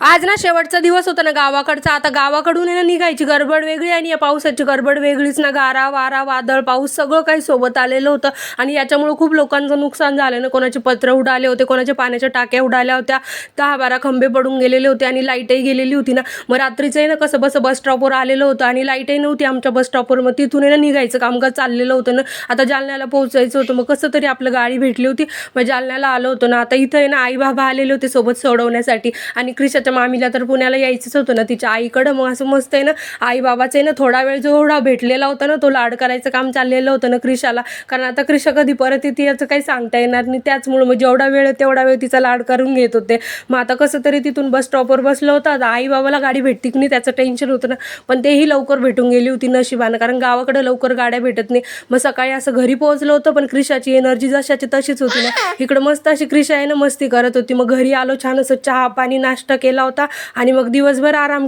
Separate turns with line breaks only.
आज ना शेवटचा दिवस होता ना गावाकडचा. आता गावाकडून आहे ना निघायची गडबड वेगळी आणि या पावसाची गडबड वेगळीच ना. गारा वारा वादळ पाऊस सगळं काही सोबत आलेलं होतं आणि याच्यामुळे खूप लोकांचं नुकसान झालं ना. कोणाचे पत्र उडाले होते, कोणाच्या पाण्याच्या टाक्या उडाल्या होत्या, 10-12 खंबे पडून गेलेले होते आणि लाईटही गेलेली होती ना. मग रात्रीचं आहे ना कसं बस स्टॉपवर आलेलं होतं आणि लाईटही नव्हती आमच्या बस स्टॉपवर. मग तिथून आहे ना निघायचं कामकाज चाललेलं होतं ना. आता जालन्याला पोहोचायचं होतं. मग कसं तरी आपलं गाडी भेटली होती, मग जालन्याला आलो होतो ना. आता इथं आहे ना आई बाबा आलेले होते सोबत सोडवण्यासाठी आणि क्रिशाच्या मामीला तर पुण्याला यायचंच होतं ना तिच्या आईकडं. मग असं मस्त आहे ना आई बाबाचं आहे ना थोडा वेळ जेवढा भेटलेला होता ना तो लाड करायचं काम चाललेलं होतं ना क्रिशाला. कारण आता क्रिशा कधी परत येते याचं काही सांगता येणार नाही. त्याचमुळे मग जेवढा वेळ आहे तेवढा वेळ तिचा लाड करून घेत होते. मग आता कसं तरी तिथून बस स्टॉपवर बसलं होतं. आता आई बाबाला गाडी भेटती की नाही त्याचं टेन्शन होतं ना, पण तेही लवकर भेटून गेली होती नशिबानं, कारण गावाकडे लवकर गाड्या भेटत नाही. मग सकाळी असं घरी पोहोचलं होतं, पण क्रिशाची एनर्जी जशाची तशीच होती ना. इकडं मस्त अशी क्रिशा आहे ना मस्ती करत होती. मग घरी आलो, छान असं चहा पाणी नाश्ता केला होता आणि मग दिवसभर आराम